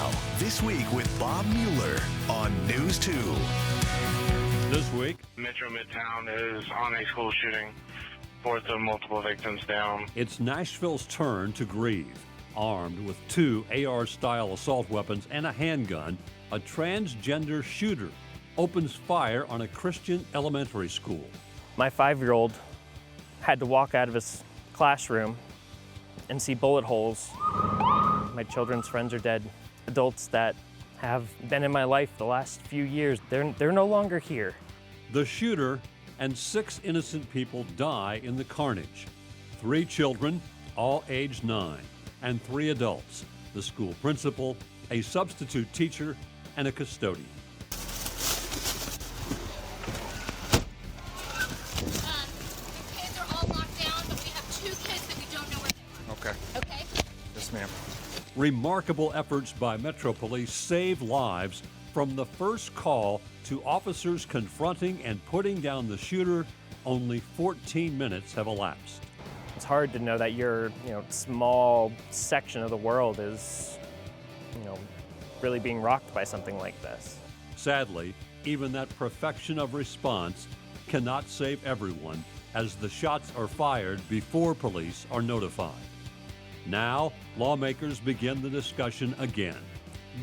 Now, This Week with Bob Mueller on News 2. This week, Metro Midtown is on a school shooting, fourth of multiple victims down. it's Nashville's turn to grieve. Armed with 2 AR-style assault weapons and a handgun, a transgender shooter opens fire on a Christian elementary school. My 5-year-old had to walk out of his classroom and see bullet holes. My children's friends are dead. Adults that have been in my life the last few years, they're no longer here. The shooter and 6 innocent people die in the carnage. 3 children, all aged 9, and 3 adults, the school principal, a substitute teacher, and a custodian. Kids are all locked down, but we have 2 kids that we don't know where they are. Okay? Yes, ma'am. Remarkable efforts by Metro Police saved lives from the first call to officers confronting and putting down the shooter. Only 14 minutes have elapsed. It's hard to know that your small section of the world is really being rocked by something like this. Sadly, even that perfection of response cannot save everyone, as the shots are fired before police are notified. Now, lawmakers begin the discussion again.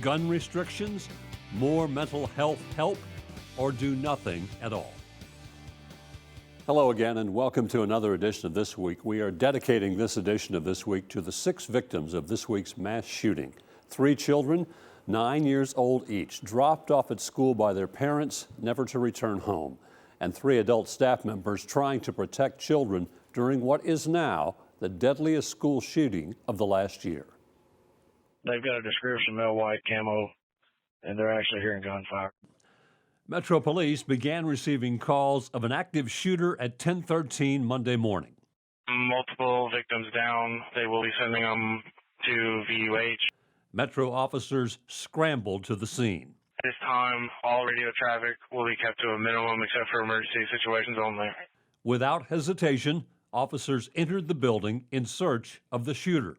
Gun restrictions, more mental health help, or do nothing at all. Hello again, and welcome to another edition of This Week. We are dedicating this edition of This Week to the 6 victims of this week's mass shooting. 3 children, 9 years old each, dropped off at school by their parents, never to return home, and 3 adult staff members trying to protect children during what is now the deadliest school shooting of the last year. They've got a description of white camo, and they're actually hearing gunfire. Metro Police began receiving calls of an active shooter at 10:13 Monday morning. Multiple victims down. They will be sending them to VUH. Metro officers scrambled to the scene. At this time, all radio traffic will be kept to a minimum except for emergency situations only. Without hesitation, officers entered the building in search of the shooter.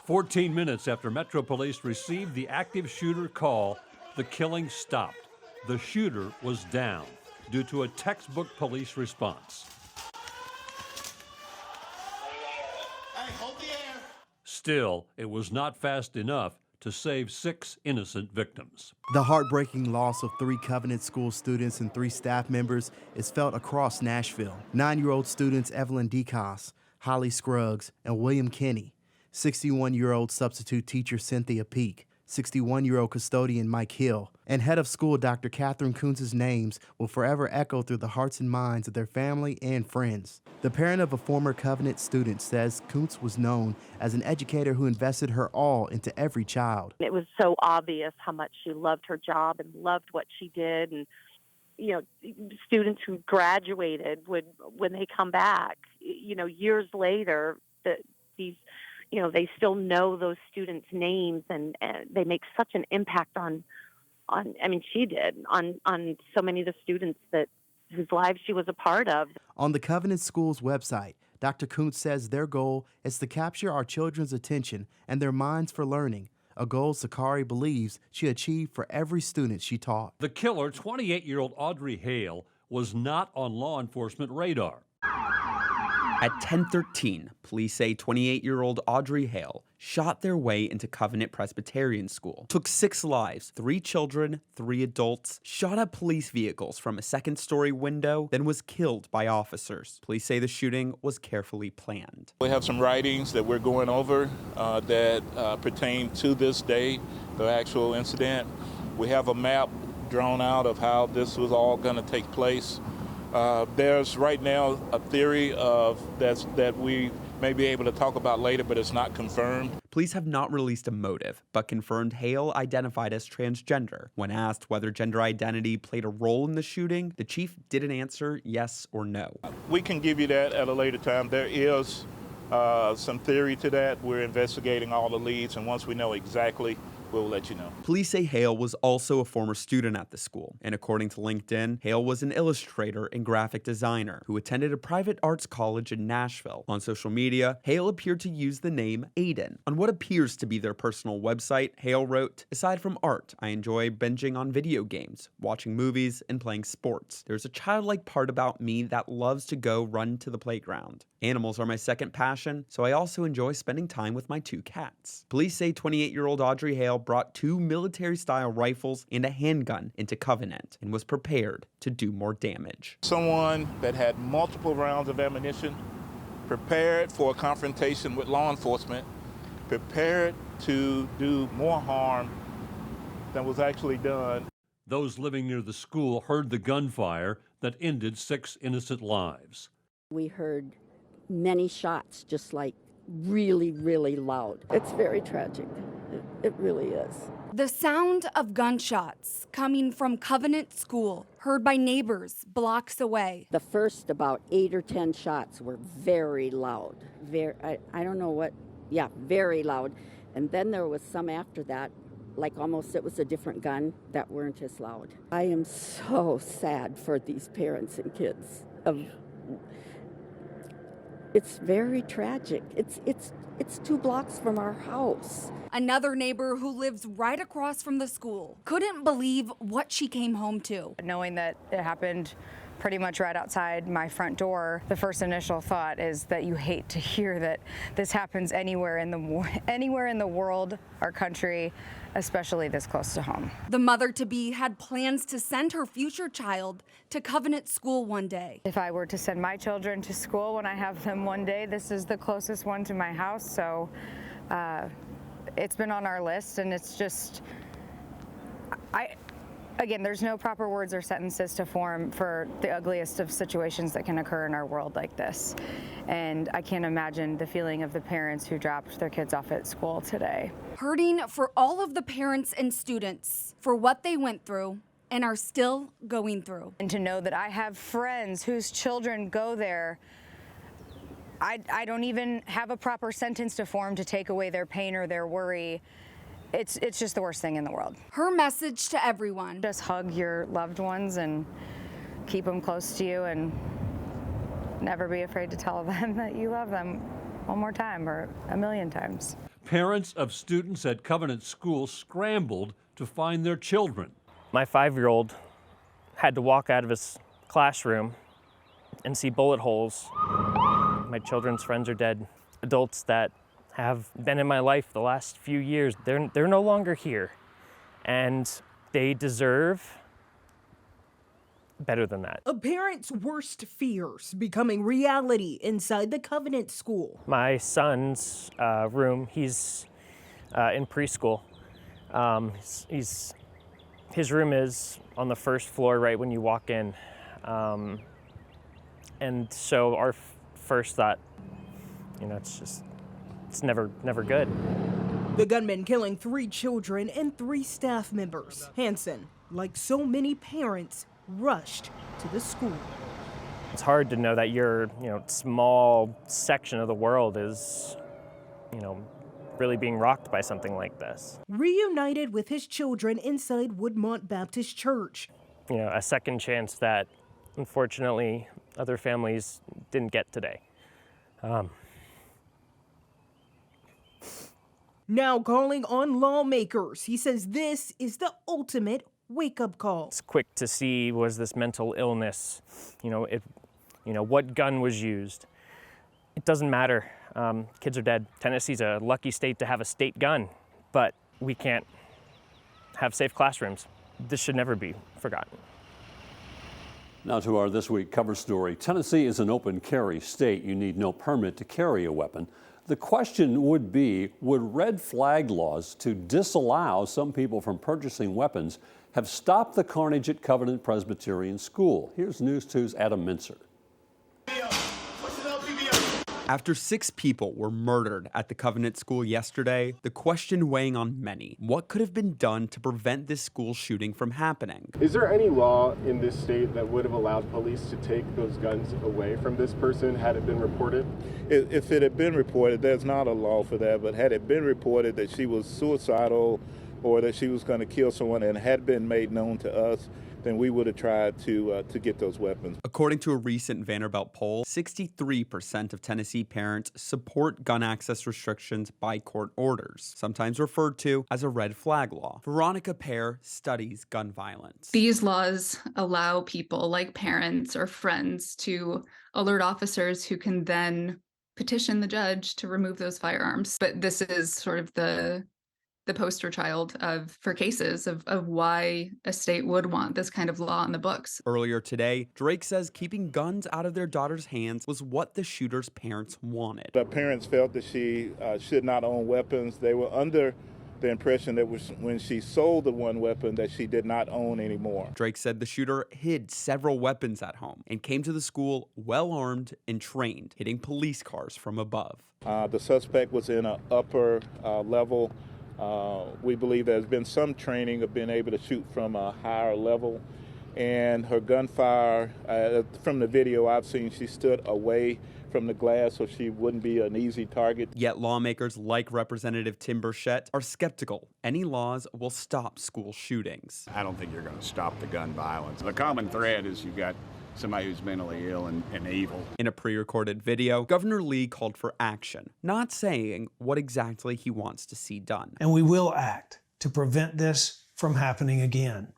14 minutes after Metro Police received the active shooter call, the killing stopped. The shooter was down due to a textbook police response. Still, it was not fast enough to save 6 innocent victims. The heartbreaking loss of 3 Covenant School students and 3 staff members is felt across Nashville. 9-year-old students Evelyn DeCoss, Holly Scruggs, and William Kinney. 61-year-old substitute teacher Cynthia Peak, 61-year-old custodian Mike Hill, and head of school Dr. Catherine Kuntz's names will forever echo through the hearts and minds of their family and friends. The parent of a former Covenant student says Kuntz was known as an educator who invested her all into every child. It was so obvious how much she loved her job and loved what she did. And, students who graduated would, when they come back, years later, they still know those students' names, and they make such an impact on she did, on so many of the students whose lives she was a part of. On the Covenant School's website, Dr. Kuntz says their goal is to capture our children's attention and their minds for learning, a goal Sakari believes she achieved for every student she taught. The killer, 28-year-old Audrey Hale, was not on law enforcement radar. At 10:13, police say 28-year-old Audrey Hale shot their way into Covenant Presbyterian School, took 6 lives, 3 children, 3 adults, shot at police vehicles from a 2nd-story window, then was killed by officers. Police say the shooting was carefully planned. We have some writings that we're going over that pertain to this day, the actual incident. We have a map drawn out of how this was all going to take place. There's right now a theory that we may be able to talk about later, but it's not confirmed. Police have not released a motive, but confirmed Hale identified as transgender. When asked whether gender identity played a role in the shooting, the chief didn't answer yes or no. We can give you that at a later time. There is some theory to that. We're investigating all the leads, and once we know exactly we'll let you know. Police say Hale was also a former student at the school, and according to LinkedIn, Hale was an illustrator and graphic designer who attended a private arts college in Nashville. On social media, Hale appeared to use the name Aiden. On what appears to be their personal website, Hale wrote, "Aside from art, I enjoy binging on video games, watching movies, and playing sports. There's a childlike part about me that loves to go run to the playground. Animals are my second passion, so I also enjoy spending time with my 2 cats." Police say 28-year-old Audrey Hale brought 2 military-style rifles and a handgun into Covenant and was prepared to do more damage. Someone that had multiple rounds of ammunition, prepared for a confrontation with law enforcement, prepared to do more harm than was actually done. Those living near the school heard the gunfire that ended 6 innocent lives. We heard many shots, just like really, really loud. It's very tragic. It really is. The sound of gunshots coming from Covenant School, heard by neighbors blocks away. The first about 8 or 10 shots were very loud. I don't know what, very loud. And then there was some after that, like almost it was a different gun, that weren't as loud. I am so sad for these parents and kids. It's very tragic. It's 2 blocks from our house. Another neighbor who lives right across from the school couldn't believe what she came home to. Knowing that it happened pretty much right outside my front door, the first initial thought is that you hate to hear that this happens anywhere in the world, our country, especially this close to home. The mother-to-be had plans to send her future child to Covenant School one day. If I were to send my children to school when I have them one day, this is the closest one to my house, so it's been on our list, and it's just, again, there's no proper words or sentences to form for the ugliest of situations that can occur in our world like this. And I can't imagine the feeling of the parents who dropped their kids off at school today. Hurting for all of the parents and students for what they went through and are still going through. And to know that I have friends whose children go there, I don't even have a proper sentence to form to take away their pain or their worry. It's just the worst thing in the world. Her message to everyone: just hug your loved ones and keep them close to you, and never be afraid to tell them that you love them one more time or a million times. Parents of students at Covenant School scrambled to find their children. My 5-year-old had to walk out of his classroom and see bullet holes. My children's friends are dead. Adults that have been in my life the last few years, they're no longer here. And they deserve better than that. A parent's worst fears becoming reality inside the Covenant School. My son's room, he's in preschool. His room is on the first floor right when you walk in. And so our first thought, it's never good. The gunman killing 3 children and 3 staff members. Hansen, like so many parents, rushed to the school. It's hard to know that your, small section of the world is, really being rocked by something like this. Reunited with his children inside Woodmont Baptist Church. A second chance that, unfortunately, other families didn't get today. Now calling on lawmakers. He says this is the ultimate wake-up call. It's quick to see, was this mental illness? What gun was used? It doesn't matter. Kids are dead. Tennessee's a lucky state to have a state gun, but we can't have safe classrooms. This should never be forgotten. Now to our This Week cover story. Tennessee is an open carry state. You need no permit to carry a weapon. The question would be, would red flag laws to disallow some people from purchasing weapons have stopped the carnage at Covenant Presbyterian School? Here's News 2's Adam Mincer. After 6 people were murdered at the Covenant School yesterday, the question weighing on many: what could have been done to prevent this school shooting from happening? Is there any law in this state that would have allowed police to take those guns away from this person had it been reported? If it had been reported, there's not a law for that, but had it been reported that she was suicidal or that she was going to kill someone and had been made known to us, then we would have tried to get those weapons. According to a recent Vanderbilt poll, 63% of Tennessee parents support gun access restrictions by court orders, sometimes referred to as a red flag law. Veronica Pear studies gun violence. These laws allow people like parents or friends to alert officers who can then petition the judge to remove those firearms. But this is sort of the poster child for cases of why a state would want this kind of law on the books. Earlier today, Drake says keeping guns out of their daughter's hands was what the shooter's parents wanted. The parents felt that she should not own weapons. They were under the impression that when she sold the one weapon that she did not own anymore. Drake said the shooter hid several weapons at home and came to the school well armed and trained, hitting police cars from above. The suspect was in an upper level. We believe there's been some training of being able to shoot from a higher level. And her gunfire, from the video I've seen, she stood away from the glass so she wouldn't be an easy target. Yet lawmakers like Representative Tim Burchett are skeptical any laws will stop school shootings. I don't think you're going to stop the gun violence. The common thread is you've got somebody who's mentally ill and evil. In a pre-recorded video, Governor Lee called for action, not saying what exactly he wants to see done. And we will act to prevent this from happening again.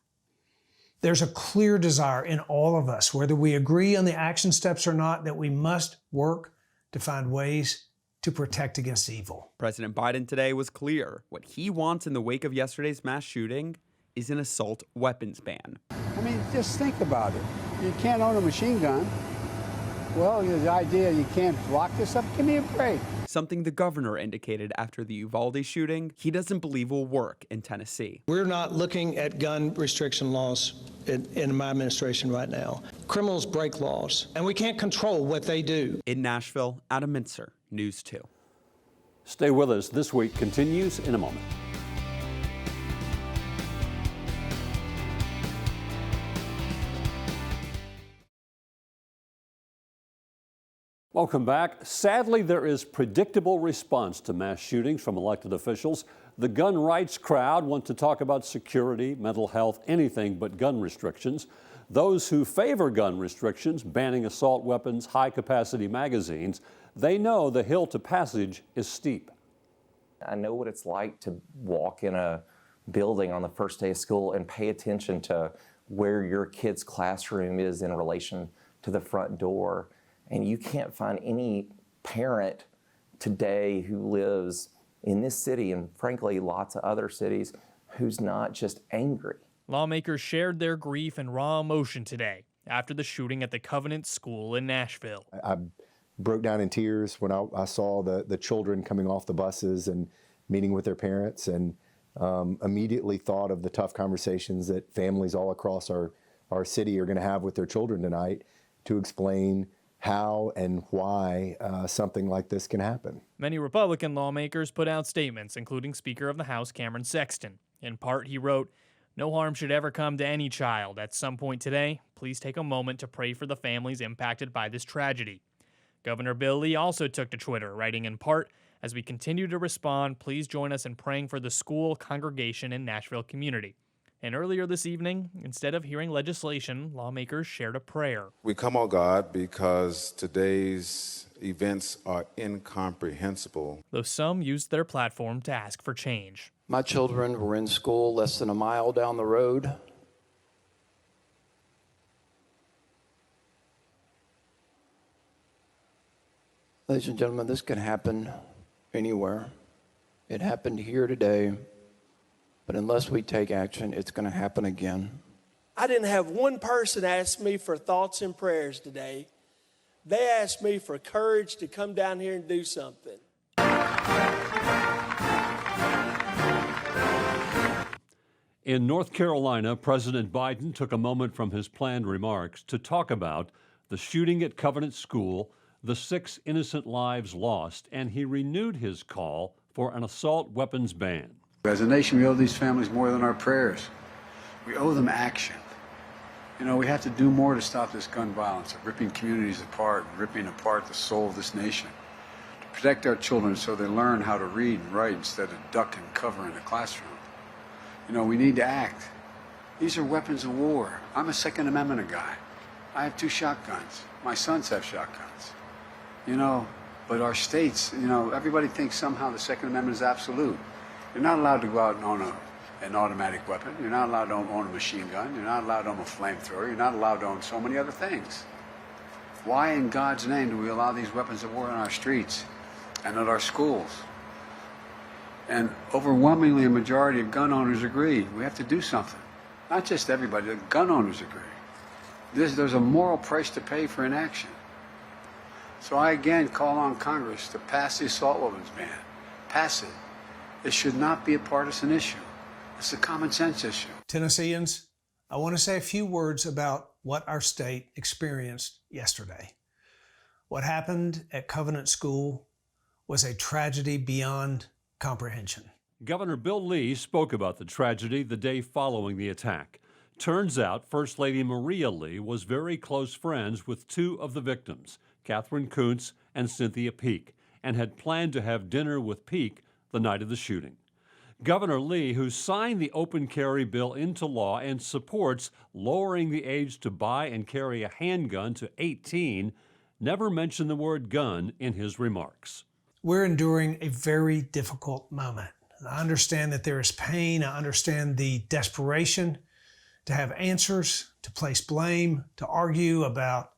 There's a clear desire in all of us, whether we agree on the action steps or not, that we must work to find ways to protect against evil. President Biden today was clear. What he wants in the wake of yesterday's mass shooting is an assault weapons ban. I mean, just think about it. You can't own a machine gun. Well, the idea you can't lock this up, give me a break. Something the governor indicated after the Uvalde shooting he doesn't believe will work in Tennessee. We're not looking at gun restriction laws in my administration right now. Criminals break laws, and we can't control what they do. In Nashville, Adam Mintzer, News 2. Stay with us. This week continues in a moment. Welcome back. Sadly, there is predictable response to mass shootings from elected officials. The gun rights crowd want to talk about security, mental health, anything but gun restrictions. Those who favor gun restrictions, banning assault weapons, high-capacity magazines, they know the hill to passage is steep. I know what it's like to walk in a building on the first day of school and pay attention to where your kid's classroom is in relation to the front door. And you can't find any parent today who lives in this city and frankly lots of other cities who's not just angry. Lawmakers shared their grief and raw emotion today after the shooting at the Covenant School in Nashville. I broke down in tears when I saw the children coming off the buses and meeting with their parents, and immediately thought of the tough conversations that families all across our city are going to have with their children tonight to explain how and why something like this can happen. Many Republican lawmakers put out statements, including Speaker of the House Cameron Sexton. In part, he wrote, "No harm should ever come to any child. At some point today, please take a moment to pray for the families impacted by this tragedy." Governor Bill Lee also took to Twitter, writing in part, "As we continue to respond, please join us in praying for the school, congregation, and Nashville community." And earlier this evening, instead of hearing legislation, lawmakers shared a prayer. We come, oh God, because today's events are incomprehensible. Though some used their platform to ask for change. My children were in school less than a mile down the road. Ladies and gentlemen, this can happen anywhere. It happened here today. But unless we take action, it's going to happen again. I didn't have one person ask me for thoughts and prayers today. They asked me for courage to come down here and do something. In North Carolina, President Biden took a moment from his planned remarks to talk about the shooting at Covenant School, the 6 innocent lives lost, and he renewed his call for an assault weapons ban. As a nation, we owe these families more than our prayers. We owe them action. You know, we have to do more to stop this gun violence, ripping communities apart, ripping apart the soul of this nation. To protect our children so they learn how to read and write instead of duck and cover in a classroom. You know, we need to act. These are weapons of war. I'm a Second Amendment guy. I have 2 shotguns. My sons have shotguns. You know, but our states, you know, everybody thinks somehow the Second Amendment is absolute. You're not allowed to go out and own an automatic weapon. You're not allowed to own a machine gun. You're not allowed to own a flamethrower. You're not allowed to own so many other things. Why in God's name do we allow these weapons of war in our streets and at our schools? And overwhelmingly a majority of gun owners agree we have to do something. Not just everybody, the gun owners agree. There's a moral price to pay for inaction. So I again call on Congress to pass the assault weapons ban. Pass it. It should not be a partisan issue. It's a common sense issue. Tennesseans, I want to say a few words about what our state experienced yesterday. What happened at Covenant School was a tragedy beyond comprehension. Governor Bill Lee spoke about the tragedy the day following the attack. Turns out First Lady Maria Lee was very close friends with 2 of the victims, Catherine Kuntz and Cynthia Peak, and had planned to have dinner with Peak the night of the shooting. Governor Lee, who signed the open carry bill into law and supports lowering the age to buy and carry a handgun to 18, never mentioned the word gun in his remarks. We're enduring a very difficult moment. I understand that there is pain. I understand the desperation to have answers, to place blame, to argue about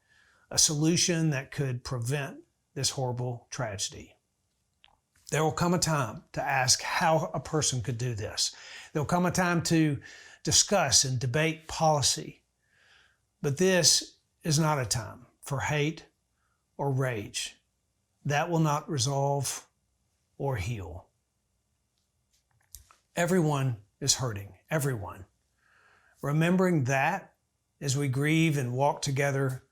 a solution that could prevent this horrible tragedy. There will come a time to ask how a person could do this. There will come a time to discuss and debate policy. But this is not a time for hate or rage. That will not resolve or heal. Everyone is hurting, everyone. Remembering that as we grieve and walk together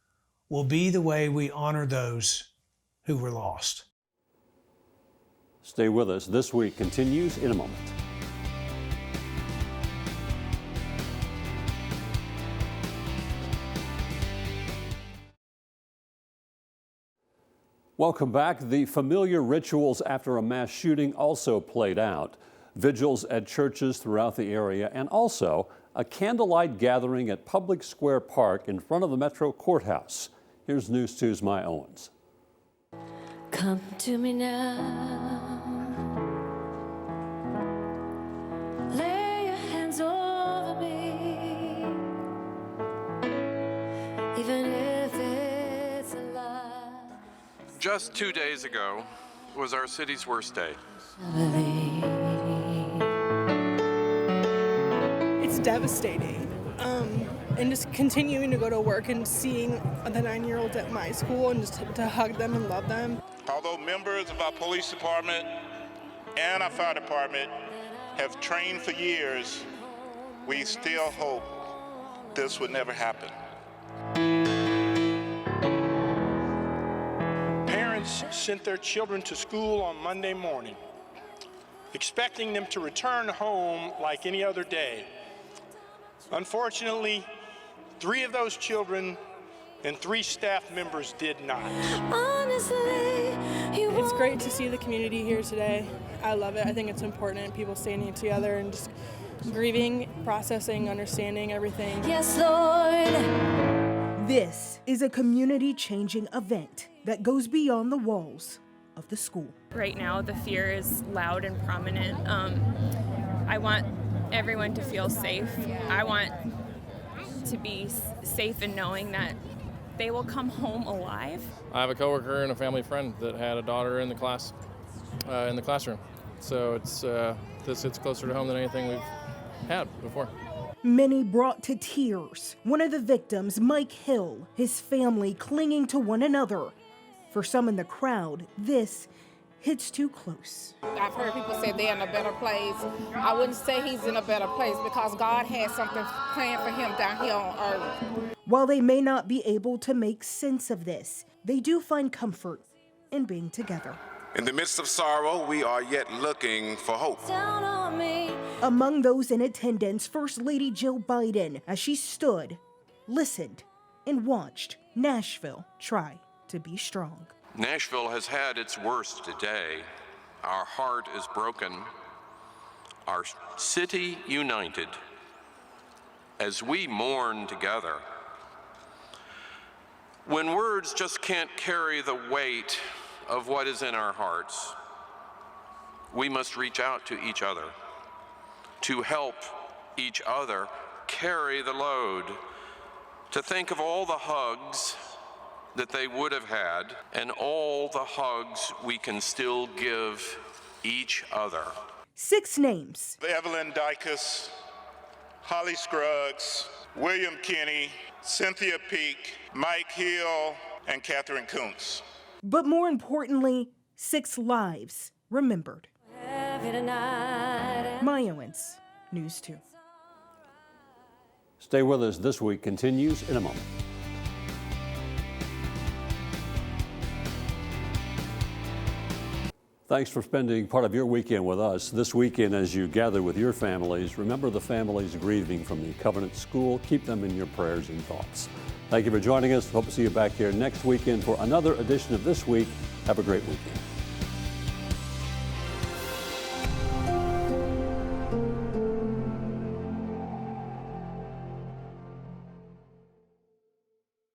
will be the way we honor those who were lost. Stay with us. This Week continues in a moment. Welcome back. The familiar rituals after a mass shooting also played out. Vigils at churches throughout the area, and also a candlelight gathering at Public Square Park in front of the Metro Courthouse. Here's News 2's Maya Owens. Come to me now. Lay your hands over me. Even if it's a lie. Just 2 days ago was our city's worst day. It's devastating. And just continuing to go to work and seeing the 9-year-olds at my school and just to hug them and love them. Although members of our police department and our fire department have trained for years, we still hope this would never happen. Parents sent their children to school on Monday morning, expecting them to return home like any other day. Unfortunately, 3 of those children and 3 staff members did not. It's great to see the community here today. I love it. I think it's important, people standing together and just grieving, processing, understanding everything. Yes, Lord. This is a community-changing event that goes beyond the walls of the school. Right now, the fear is loud and prominent. I want everyone to feel safe. I want to be safe in knowing that they will come home alive. I have a coworker and a family friend that had a daughter in the classroom. So this hits closer to home than anything we've had before. Many brought to tears. One of the victims, Mike Hill, his family clinging to one another. For some in the crowd, this hits too close. I've heard people say they're in a better place. I wouldn't say he's in a better place because God has something planned for him down here on earth. While they may not be able to make sense of this, they do find comfort in being together. In the midst of sorrow, we are yet looking for hope. Among those in attendance, First Lady Jill Biden, as she stood, listened, and watched Nashville try to be strong. Nashville has had its worst day. Our heart is broken. our city united as we mourn together. When words just can't carry the weight of what is in our hearts, we must reach out to each other to help each other carry the load, to think of all the hugs that they would have had and all the hugs we can still give each other. 6 names. Evelyn Dykus, Holly Scruggs, William Kinney, Cynthia Peak, Mike Hill, and Catherine Kuntz. But more importantly, 6 lives remembered. My Owens, News 2. Stay with us. This week continues in a moment. Thanks for spending part of your weekend with us. This weekend, as you gather with your families, remember the families grieving from the Covenant School. Keep them in your prayers and thoughts. Thank you for joining us. Hope to see you back here next weekend for another edition of This Week. Have a great weekend.